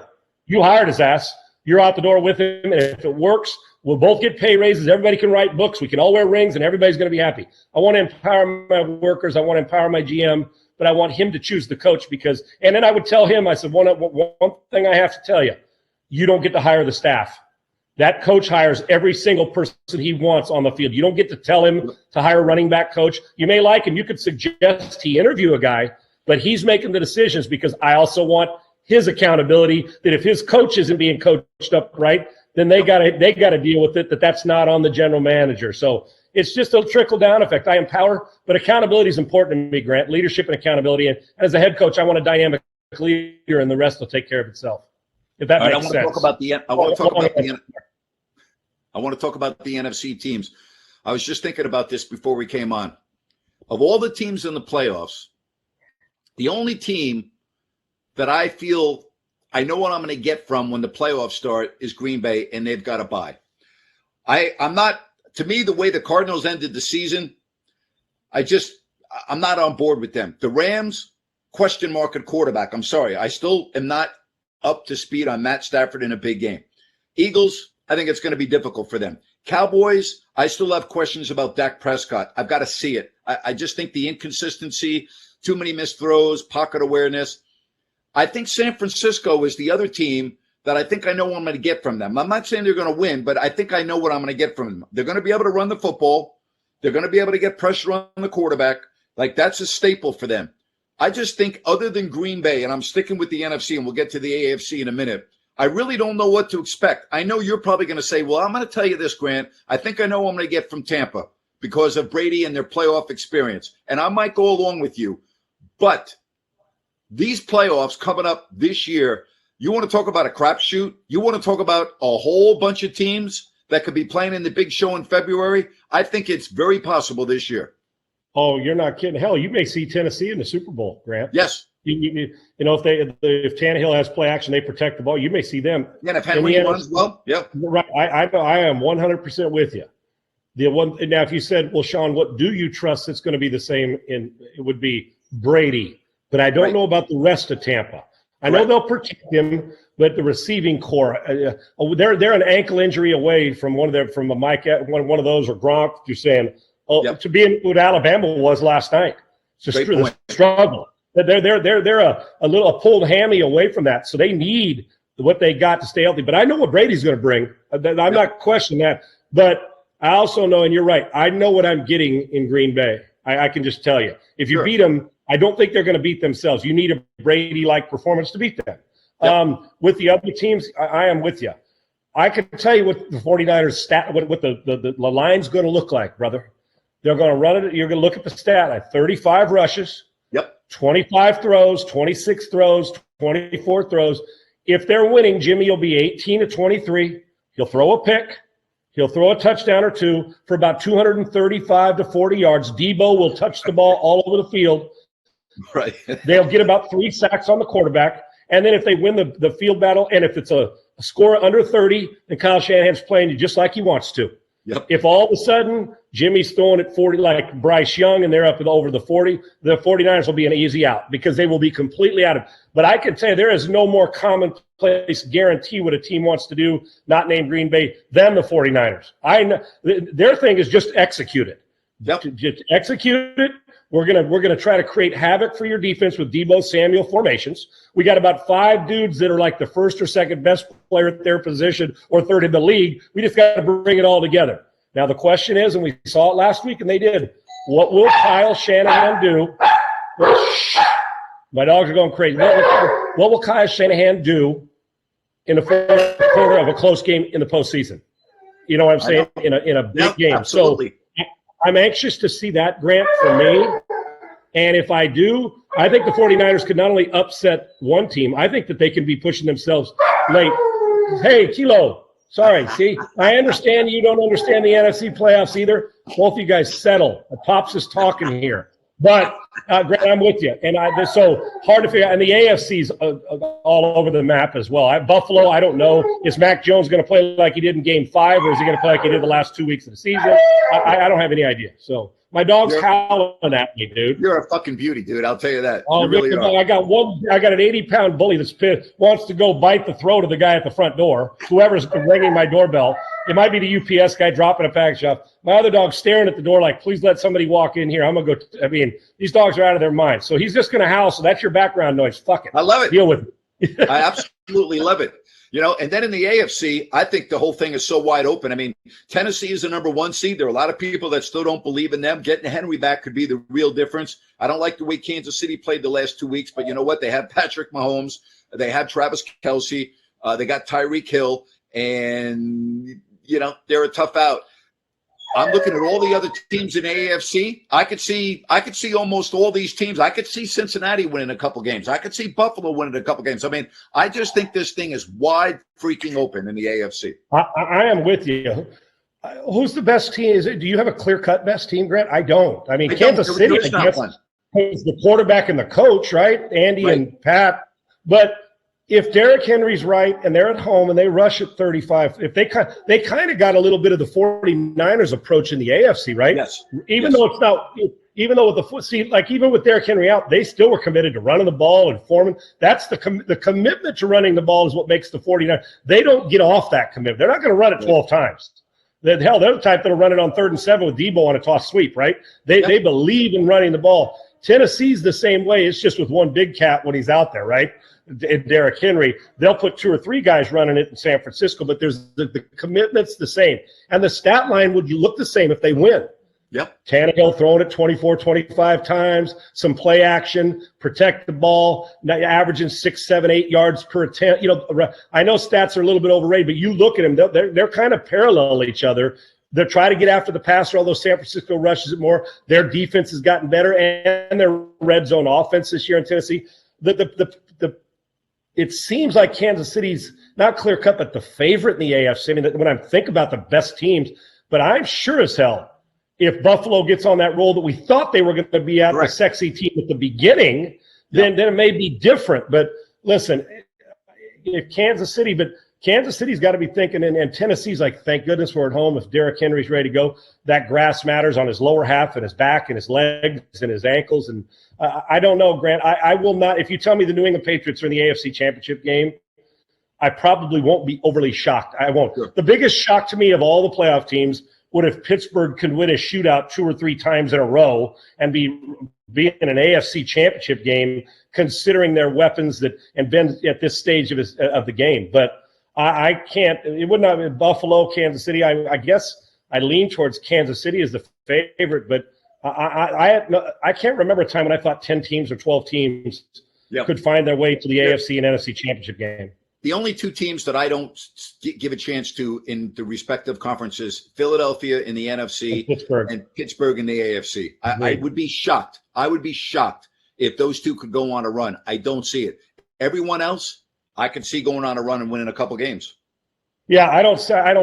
You hired his ass. You're out the door with him, and if it works, we'll both get pay raises. Everybody can write books. We can all wear rings, and everybody's going to be happy. I want to empower my workers. I want to empower my GM, but I want him to choose the coach because – and then I would tell him, I said, one thing I have to tell you, you don't get to hire the staff. That coach hires every single person he wants on the field. You don't get to tell him to hire a running back coach. You may like him. You could suggest he interview a guy, but he's making the decisions because I also want his accountability that if his coach isn't being coached up right, then they got to deal with it, that's not on the general manager. So it's just a trickle-down effect. I empower, but accountability is important to me, Grant, leadership and accountability. And as a head coach, I want a dynamic leader, and the rest will take care of itself. If that makes sense. I want to talk about the NFC teams. I was just thinking about this before we came on. Of all the teams in the playoffs, the only team that I feel I know what I'm going to get from when the playoffs start is Green Bay, and they've got to bye. I'm not, to me, the way the Cardinals ended the season, I'm not on board with them. The Rams, question mark at quarterback. I'm sorry. I still am not up to speed on Matt Stafford in a big game. Eagles, I think it's going to be difficult for them. Cowboys, I still have questions about Dak Prescott. I've got to see it. I just think the inconsistency, too many missed throws, pocket awareness. I think San Francisco is the other team that I think I know what I'm going to get from them. I'm not saying they're going to win, but I think I know what I'm going to get from them. They're going to be able to run the football. They're going to be able to get pressure on the quarterback. Like, that's a staple for them. I just think other than Green Bay, and I'm sticking with the NFC, and we'll get to the AFC in a minute, I really don't know what to expect. I know you're probably going to say, well, I'm going to tell you this, Grant. I think I know what I'm going to get from Tampa because of Brady and their playoff experience. And I might go along with you. But these playoffs coming up this year, you want to talk about a crapshoot? You want to talk about a whole bunch of teams that could be playing in the big show in February? I think it's very possible this year. Oh, you're not kidding. Hell, you may see Tennessee in the Super Bowl, Grant. Yes. You know, if Tannehill has play action, they protect the ball. You may see them. Yeah, and if Henry runs well, yeah. Right. I am 100% with you. Now, if you said, well, Sean, what do you trust that's going to be the same? It would be Brady. But I don't know about the rest of Tampa. I know they'll protect him, but the receiving core, they're an ankle injury away from one of those or Gronk. You're saying to be what Alabama was last night. It's a struggle. They're a little pulled hammy away from that, so they need what they got to stay healthy. But I know what Brady's going to bring. I'm not questioning that. But I also know, and you're right, I know what I'm getting in Green Bay. I can just tell you, if you beat them. I don't think they're going to beat themselves. You need a Brady-like performance to beat them. Yep. With the other teams, I am with you. I can tell you what the 49ers what the line's going to look like, brother. They're going to run it. You're going to look at the stat line. 35 rushes, 25 throws, 26 throws, 24 throws. If they're winning, Jimmy will be 18 to 23. He'll throw a pick. He'll throw a touchdown or two for about 235 to 40 yards. Debo will touch the ball all over the field. Right. They'll get about 3 sacks on the quarterback. And then if they win the field battle, and if it's a score under 30, then Kyle Shanahan's playing you just like he wants to. Yep. If all of a sudden Jimmy's throwing at 40 like Bryce Young and they're up over the 40, the 49ers will be an easy out because they will be completely out of it. But I can tell you there is no more commonplace guarantee what a team wants to do, not named Green Bay, than the 49ers. I know their thing is just execute it. Yep. Just execute it. We're gonna try to create havoc for your defense with Debo Samuel formations. We got about 5 dudes that are like the first or second best player at their position or third in the league. We just got to bring it all together. Now the question is, and we saw it last week, and they did. What will Kyle Shanahan do? My dogs are going crazy. What will Kyle Shanahan do in the fourth quarter of a close game in the postseason? You know what I'm saying? In a big game. Absolutely. So I'm anxious to see that, Grant, for me. And if I do, I think the 49ers could not only upset one team, I think that they can be pushing themselves late. Hey, Kilo, Sorry. See, I understand you don't understand the NFC playoffs either. Both of you guys settle. Pops is talking here. But, Grant, I'm with you. And it's so hard to figure out. And the AFC's all over the map as well. Buffalo, I don't know. Is Mac Jones going to play like he did in Game 5, or is he going to play like he did the last 2 weeks of the season? I don't have any idea. So my dog's howling at me, dude. You're a fucking beauty, dude. I'll tell you that. Oh, you really are. I got an 80-pound bully that's wants to go bite the throat of the guy at the front door, whoever's ringing my doorbell. It might be the UPS guy dropping a package off. My other dog's staring at the door like, please let somebody walk in here. I'm going to go. These dogs are out of their minds. So he's just going to howl. So that's your background noise. Fuck it. I love it. Deal with it. I absolutely love it. And then in the AFC, I think the whole thing is so wide open. Tennessee is the number 1 seed. There are a lot of people that still don't believe in them. Getting Henry back could be the real difference. I don't like the way Kansas City played the last 2 weeks, but you know what? They have Patrick Mahomes. They have Travis Kelce. They got Tyreek Hill. And, they're a tough out. I'm looking at all the other teams in AFC. I could see almost all these teams. I could see Cincinnati winning a couple games. I could see Buffalo winning a couple games. I just think this thing is wide freaking open in the AFC. I am with you. Who's the best team? Do you have a clear-cut best team, Grant? I don't. Kansas City, I guess, is the quarterback and the coach, right? Andy and Pat. But if Derrick Henry's right and they're at home and they rush at 35, if they kind of got a little bit of the 49ers approach in the AFC, right? Yes. Even though it's not, even though with the foot, even with Derrick Henry out, they still were committed to running the ball and forming. That's the commitment to running the ball is what makes the 49ers. They don't get off that commitment. They're not going to run it 12 times. They're the type that'll run it on 3rd and 7 with Debo on a toss sweep, right? They believe in running the ball. Tennessee's the same way. It's just with one big cat when he's out there, right? Derrick Henry, they'll put 2 or 3 guys running it in San Francisco, but there's the commitment's the same. And the stat line would look the same if they win. Yep. Tannehill throwing it 24, 25 times, some play action, protect the ball, averaging 6, 7, 8 yards per attempt. I know stats are a little bit overrated, but you look at them, they're kind of parallel each other. They're trying to get after the passer, although San Francisco rushes it more. Their defense has gotten better, and their red zone offense this year in Tennessee. It seems like Kansas City's not clear-cut, but the favorite in the AFC. When I think about the best teams, but I'm sure as hell if Buffalo gets on that roll that we thought they were going to be at, the sexy team at the beginning, then it may be different. But listen, if Kansas City's got to be thinking, and Tennessee's like, thank goodness we're at home. If Derrick Henry's ready to go, that grass matters on his lower half and his back and his legs and his ankles. And I don't know, Grant. I will not. If you tell me the New England Patriots are in the AFC Championship game, I probably won't be overly shocked. I won't. Sure. The biggest shock to me of all the playoff teams would if Pittsburgh could win a shootout 2 or 3 times in a row and be in an AFC Championship game, considering their weapons and been at this stage of the game. But I can't. It would not be Buffalo, Kansas City. I guess I lean towards Kansas City as the favorite, but I can't remember a time when I thought 10 teams or 12 teams could find their way to the AFC and NFC Championship game. The only 2 teams that I don't give a chance to in the respective conferences, Philadelphia in the NFC and Pittsburgh in the AFC. I would be shocked. I would be shocked if those 2 could go on a run. I don't see it. Everyone else, I could see going on a run and winning a couple games. Yeah, I don't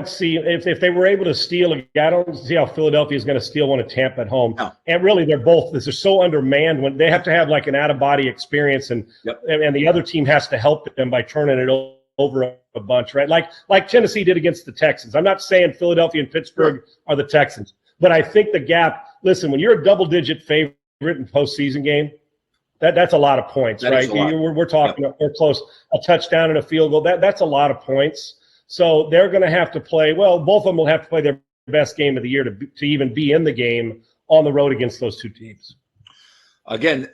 see if they were able to steal I don't see how Philadelphia is going to steal one of Tampa at home. No. And really, they're so undermanned when they have to have like an out-of-body experience, and the other team has to help them by turning it over a bunch, right? Like Tennessee did against the Texans. I'm not saying Philadelphia and Pittsburgh are the Texans, but I think the gap. Listen, when you're a double-digit favorite in postseason game, that's a lot of points, right? We're talking we're close, a touchdown and a field goal. That's a lot of points. So they're going to have to play. Well, both of them will have to play their best game of the year to even be in the game on the road against those 2 teams. Again,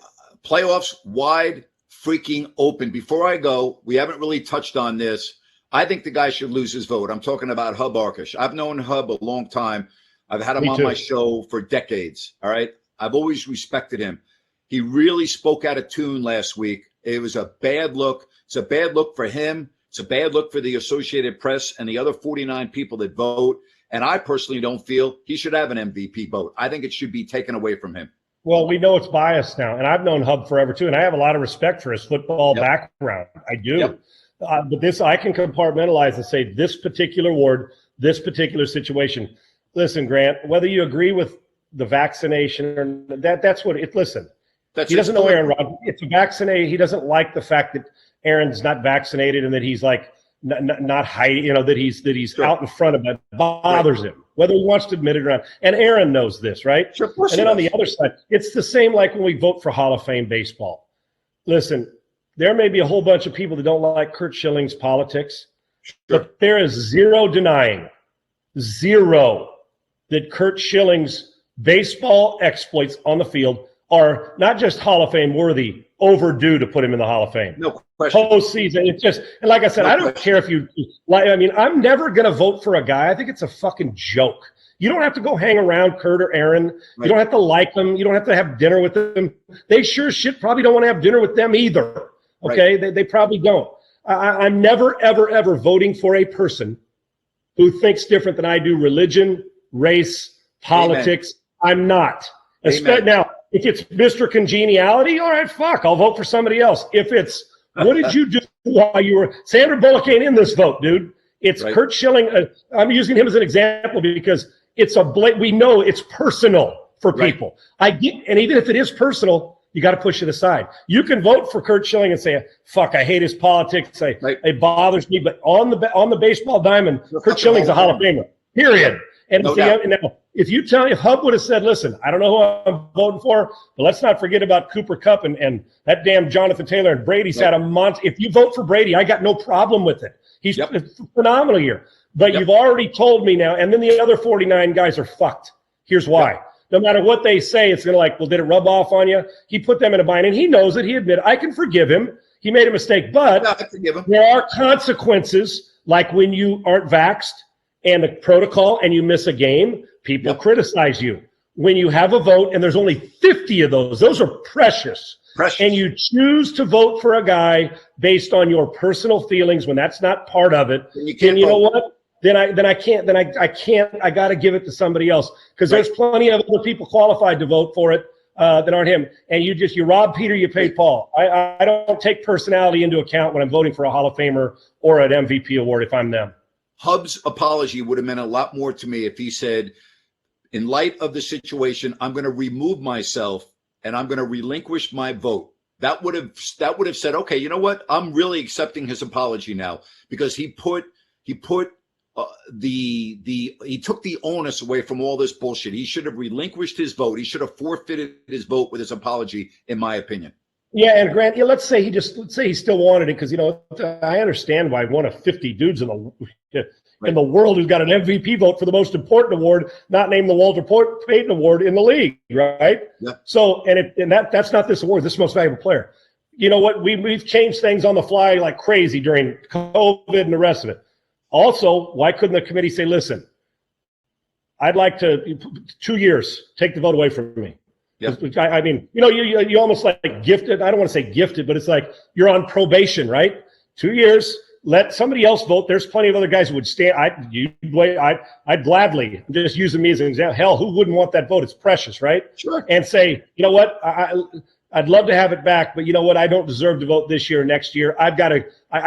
playoffs wide freaking open. Before I go, we haven't really touched on this. I think the guy should lose his vote. I'm talking about Hub Arkush. I've known Hub a long time. I've had him on my show for decades. All right. I've always respected him. He really spoke out of tune last week. It was a bad look. It's a bad look for him. It's a bad look for the Associated Press and the other 49 people that vote. And I personally don't feel he should have an MVP vote. I think it should be taken away from him. Well, we know it's biased now, and I've known Hub forever too, and I have a lot of respect for his football background. I do. But this, I can compartmentalize and say this particular ward, this particular situation. Listen, Grant, whether you agree with the vaccination or that's what it. Listen, he doesn't know Aaron Rodgers. It's a vaccinate. He doesn't like the fact that Aaron's not vaccinated and that he's like not hiding. That he's out in front of it. Bothers him, whether he wants to admit it or not. And Aaron knows this, right? Sure, of course. And then on the other side, it's the same like when we vote for Hall of Fame baseball. Listen, there may be a whole bunch of people that don't like Curt Schilling's politics, but there is zero denying that Curt Schilling's baseball exploits on the field are not just Hall of Fame worthy, overdue to put him in the Hall of Fame. No question. Postseason, it's just, and like I said, I don't care if you like. I mean, I'm never going to vote for a guy. I think it's a fucking joke. You don't have to go hang around Curt or Aaron. Right. You don't have to like them. You don't have to have dinner with them. They sure shit probably don't want to have dinner with them either. Okay, right. They probably don't. I'm never, ever, ever voting for a person who thinks different than I do. Religion, race, politics. Amen. I'm not. Now, if it's Mr. Congeniality, all right, fuck, I'll vote for somebody else. If it's, what did you do while you were, Sandra Bullock ain't in this vote, dude. It's Curt Schilling. I'm using him as an example because it's we know it's personal for people. I get, and even if it is personal, you got to push it aside. You can vote for Curt Schilling and say, fuck, I hate his politics. It bothers me. But on the baseball diamond, Curt Schilling's a Hall of Famer, period. And now, if you tell me, if Hub would have said, listen, I don't know who I'm voting for, but let's not forget about Cooper Kupp and that damn Jonathan Taylor and Brady's had a month. If you vote for Brady, I got no problem with it. He's phenomenal here. But you've already told me now, and then the other 49 guys are fucked. Here's why. No matter what they say, it's going to well, did it rub off on you? He put them in a bind, and he knows it. He admitted, I can forgive him. He made a mistake. But there are consequences, like when you aren't vaxxed and the protocol and you miss a game, people criticize you. When you have a vote and there's only 50 of those are precious. And you choose to vote for a guy based on your personal feelings when that's not part of it. And you know what? Then I can't. I got to give it to somebody else because there's plenty of other people qualified to vote for it that aren't him. And you rob Peter, you pay Paul. I don't take personality into account when I'm voting for a Hall of Famer or an MVP award if I'm them. Hub's apology would have meant a lot more to me if he said, in light of the situation, I'm going to remove myself and I'm going to relinquish my vote. That would have said, okay, you know what? I'm really accepting his apology now because he took the onus away from all this bullshit. He should have relinquished his vote. He should have forfeited his vote with his apology, in my opinion. Yeah, and Grant, let's say he still wanted it because I understand why one of 50 dudes in the world who's got an MVP vote for the most important award, not named the Walter Payton Award in the league, right? Yeah. So, that's not this award. This is most valuable player. You know what? We've changed things on the fly like crazy during COVID and the rest of it. Also, why couldn't the committee say, listen, I'd like to 2 years, take the vote away from me. Yep. I mean, you almost like gifted. I don't want to say gifted, but it's like you're on probation, right? 2 years, let somebody else vote. There's plenty of other guys who would stand. I'd gladly, I'm just using me as an example. Hell, who wouldn't want that vote? It's precious, right? Sure. And say, you know what? I'd love to have it back, but you know what? I don't deserve to vote this year or next year. I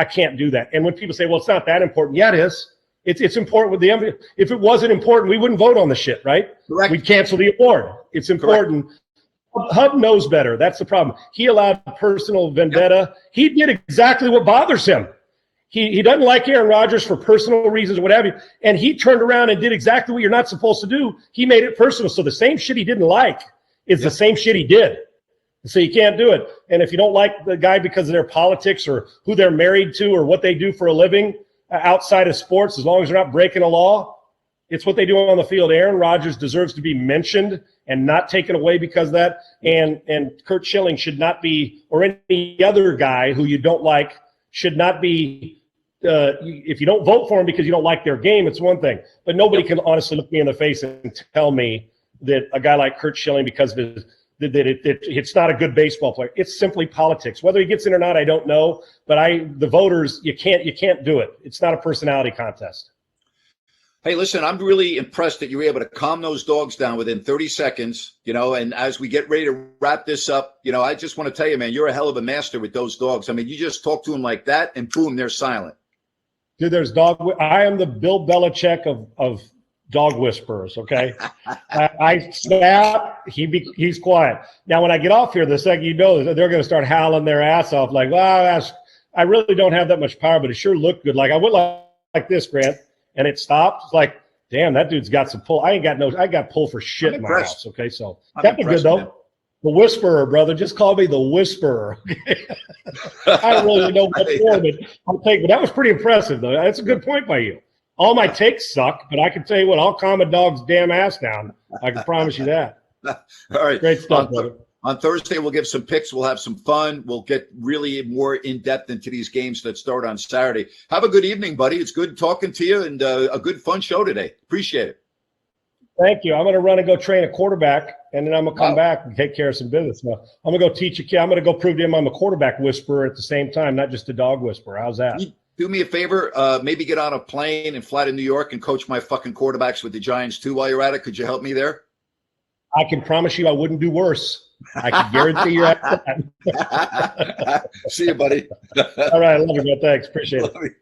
can't do that. And when people say, well, it's not that important. Yeah, it is. It's important with the MVP. If it wasn't important, we wouldn't vote on the shit, right? Correct. We'd cancel the award. It's important. Correct. Hub knows better. That's the problem. He allowed personal vendetta. Yep. He did exactly what bothers him. He doesn't like Aaron Rodgers for personal reasons or what have you. And he turned around and did exactly what you're not supposed to do. He made it personal. So the same shit he didn't like is the same shit he did. So you can't do it. And if you don't like the guy because of their politics or who they're married to or what they do for a living outside of sports, as long as they're not breaking a law, it's what they do on the field. Aaron Rodgers deserves to be mentioned and not taken away because of that. And Curt Schilling should not be, or any other guy who you don't like should not be. If you don't vote for him because you don't like their game, it's one thing. But nobody can honestly look me in the face and tell me that a guy like Curt Schilling, because of his it's not a good baseball player. It's simply politics. Whether he gets in or not, I don't know. But the voters, you can't do it. It's not a personality contest. Hey, listen, I'm really impressed that you were able to calm those dogs down within 30 seconds, and as we get ready to wrap this up, I just want to tell you, man, you're a hell of a master with those dogs. I mean, you just talk to them like that and boom, they're silent. Dude, I am the Bill Belichick of dog whisperers, okay? I snap, he's quiet. Now, when I get off here, the second they're going to start howling their ass off like, well, I really don't have that much power, but it sure looked good. Like I went like this, Grant. And it stopped. It's like, damn, that dude's got some pull. I got pull for shit in my house. Okay, so that'd be good though. Man. The whisperer, brother. Just call me the whisperer. I don't really know what form I'll take, but that was pretty impressive though. That's a good point by you. All my takes suck, but I can tell you what, I'll calm a dog's damn ass down. I can promise you that. All right. Great stuff, brother. On Thursday, we'll give some picks. We'll have some fun. We'll get really more in-depth into these games that start on Saturday. Have a good evening, buddy. It's good talking to you and a good, fun show today. Appreciate it. Thank you. I'm going to run and go train a quarterback, and then I'm going to come back and take care of some business. Now, I'm going to go teach a kid. I'm going to go prove to him I'm a quarterback whisperer at the same time, not just a dog whisperer. How's that? Do me a favor. Maybe get on a plane and fly to New York and coach my fucking quarterbacks with the Giants, too, while you're at it. Could you help me there? I can promise you I wouldn't do worse. I can guarantee you're at that. See you, buddy. All right. I love you, man. Thanks. Appreciate it.